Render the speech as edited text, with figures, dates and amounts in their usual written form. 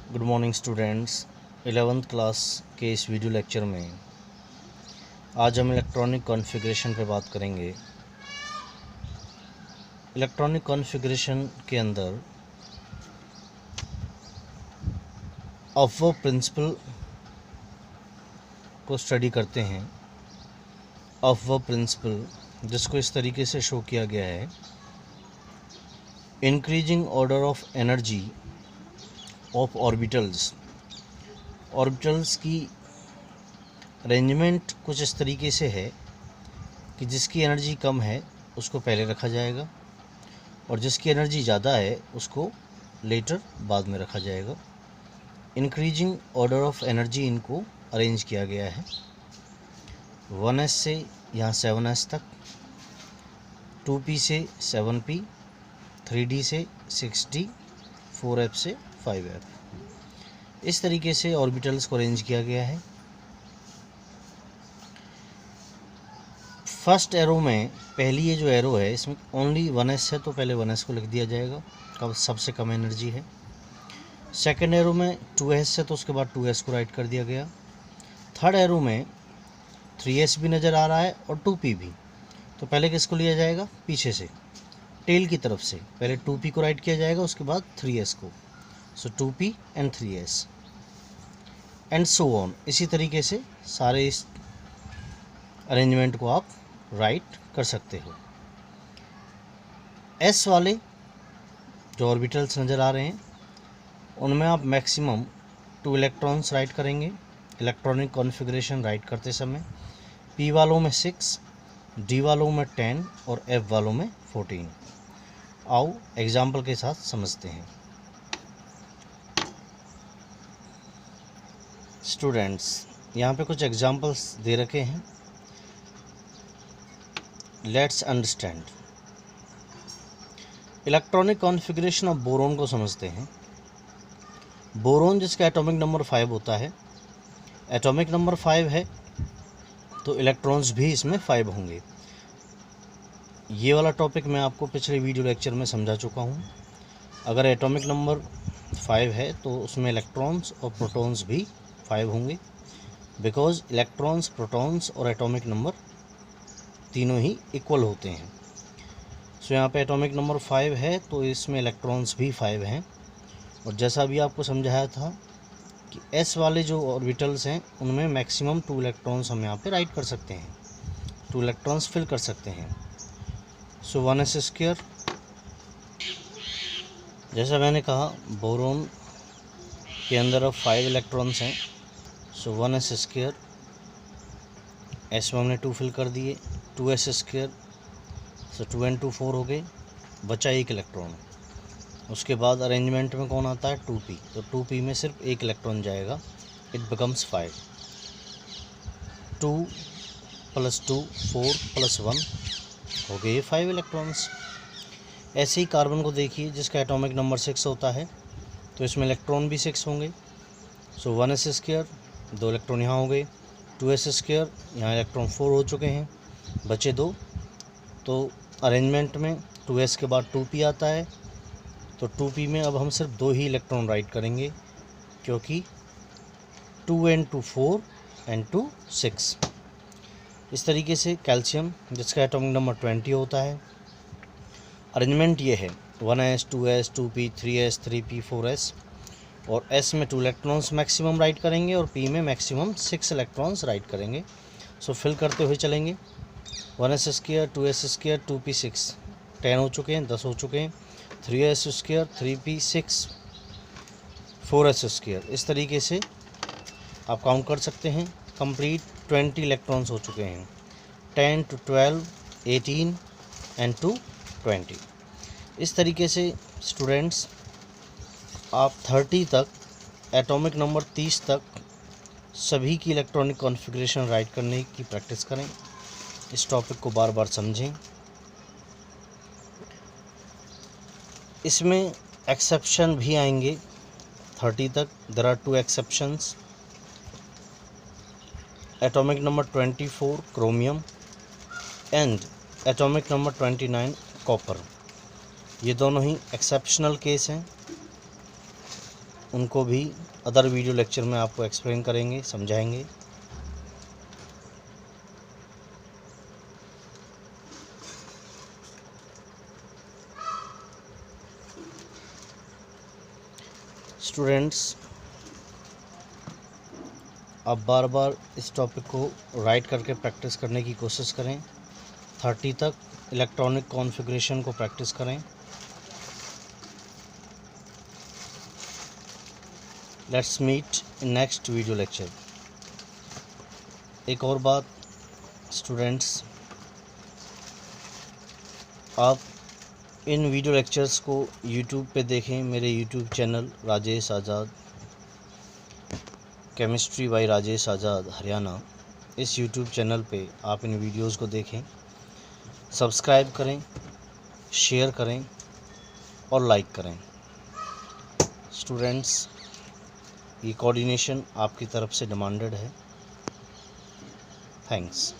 Good morning students. 11th class के इस video lecture में आज हम इलेक्ट्रॉनिक कॉन्फ़िगरेशन पे बात करेंगे। इलेक्ट्रॉनिक कॉन्फ़िगरेशन के अंदर ऑफ वर्क प्रिंसिपल को स्टडी करते हैं। ऑफ वर्क प्रिंसिपल जिसको इस तरीके से शो किया गया है, increasing order of energy of orbitals. Orbitals की अरेंजमेंट कुछ इस तरीके से है कि जिसकी एनर्जी कम है उसको पहले रखा जाएगा और जिसकी एनर्जी ज़्यादा है उसको लेटर बाद में रखा जाएगा। इंक्रीजिंग ऑर्डर ऑफ एनर्जी इनको अरेंज किया गया है 1s से यहाँ 7s तक, 2p से 7p, 3d से 6d, 4f से 5f। इस तरीके से ऑर्बिटल्स को अरेंज किया गया है। फर्स्ट एरो में पहली ये जो एरो है इसमें ओनली 1s है तो पहले 1s को लिख दिया जाएगा, कब सबसे कम एनर्जी है। सेकेंड एरो में 2s है तो उसके बाद 2s को राइट कर दिया गया। थर्ड एरो में 3s भी नज़र आ रहा है और 2p भी, तो पहले किसको लिया जाएगा? पीछे से, टेल की तरफ से पहले 2p को राइट किया जाएगा, उसके बाद 3s को। सो 2p and 3s and so on. इसी तरीके से सारे इस अरेंजमेंट को आप राइट कर सकते हो। s वाले जो ऑर्बिटल्स नज़र आ रहे हैं उनमें आप मैक्सिमम 2 इलेक्ट्रॉन्स राइट करेंगे इलेक्ट्रॉनिक कॉन्फ़िगरेशन राइट करते समय। p वालों में 6, d वालों में 10 और f वालों में 14। आओ एग्जाम्पल के साथ समझते हैं। स्टूडेंट्स, यहाँ पे कुछ एग्जाम्पल्स दे रखे हैं, let's understand. Electronic configuration of boron को समझते हैं। बोरोन जिसका एटॉमिक नंबर 5 होता है, एटॉमिक नंबर 5 है तो इलेक्ट्रॉन्स भी इसमें 5 होंगे। ये वाला टॉपिक मैं आपको पिछले वीडियो लेक्चर में समझा चुका हूँ। अगर एटॉमिक नंबर 5 है तो उसमें इलेक्ट्रॉन्स और प्रोटॉन्स भी 5 होंगे, बिकॉज इलेक्ट्रॉन्स, प्रोटॉन्स और एटॉमिक नंबर तीनों ही इक्वल होते हैं। सो यहाँ पे एटॉमिक नंबर 5 है तो इसमें इलेक्ट्रॉन्स भी 5 हैं। और जैसा भी आपको समझाया था कि s वाले जो ऑर्बिटल्स हैं उनमें मैक्सिमम 2 इलेक्ट्रॉन्स हम यहाँ पे राइट कर सकते हैं, 2 इलेक्ट्रॉन्स फिल कर सकते हैं। सो 1s स्क्वायर, जैसा मैंने कहा बोरोन के अंदर अब 5 इलेक्ट्रॉन्स हैं। सो 1s स्क्वायर, s में हमने 2 फिल कर दिए, 2s स्क्वायर, सो 2 and 2 4 हो गए, बचा 1 इलेक्ट्रॉन। उसके बाद अरेंजमेंट में कौन आता है? 2p, तो 2p में सिर्फ 1 इलेक्ट्रॉन जाएगा, इट बिकम्स 5। 2 + 2 4 + 1 हो गए 5 इलेक्ट्रॉन्स। ऐसे ही कार्बन को देखिए जिसका एटॉमिक नंबर 6 होता है तो इसमें इलेक्ट्रॉन भी 6 होंगे। सो 1s स्क्वायर, 2 इलेक्ट्रॉन यहाँ हो गए, 2s स्क्वायर, यहाँ इलेक्ट्रॉन 4 हो चुके हैं, बचे 2। तो अरेंजमेंट में 2s के बाद 2p आता है तो 2p में अब हम सिर्फ 2 ही इलेक्ट्रॉन राइट करेंगे, क्योंकि 2 and 2 4 and 2 6। इस तरीके से कैल्शियम जिसका एटॉमिक नंबर 20 होता है, अरेंजमेंट ये है 1s 2s 2p 3s 3p 4s, और s में 2 इलेक्ट्रॉन्स मैक्सिमम राइट करेंगे और p में मैक्सिमम 6 इलेक्ट्रॉन्स राइट करेंगे। सो फिल करते हुए चलेंगे। 1s square, 2s square, 2p 6, 10 हो चुके हैं, 10 हो चुके हैं, 3s square, 3p 6, 4s square. इस तरीके से आप काउंट कर सकते हैं। कंप्लीट 20 इलेक्ट्रॉन्स हो चुके हैं, 10 to 12, 18 and to 20। इस तरीके से स्टूडेंट्स आप 30 तक, एटॉमिक नंबर 30 तक सभी की इलेक्ट्रॉनिक कॉन्फ़िगरेशन राइट करने की प्रैक्टिस करें। इस टॉपिक को बार बार समझें। इसमें एक्सेप्शन भी आएंगे 30 तक। There are 2 exceptions. Atomic number 24 chromium and atomic number 29 copper. ये दोनों ही एक्सेप्शनल केस हैं। उनको भी अदर वीडियो लेक्चर में आपको एक्सप्लेन करेंगे, समझाएंगे। स्टूडेंट्स, आप बार बार इस टॉपिक को राइट करके प्रैक्टिस करने की कोशिश करें। 30 तक इलेक्ट्रॉनिक कॉन्फ़िगरेशन को प्रैक्टिस करें। Let's meet in next video lecture. एक और बात स्टूडेंट्स, आप इन वीडियो लेक्चर्स को यूट्यूब पे देखें। मेरे YouTube channel Rajesh Azad, chemistry by Rajesh Azad Haryana, इस यूट्यूब चैनल पे आप इन वीडियोस को देखें, सब्सक्राइब करें, शेयर करें और लाइक करें। स्टूडेंट्स, ये कोऑर्डिनेशन आपकी तरफ से डिमांडेड है। थैंक्स।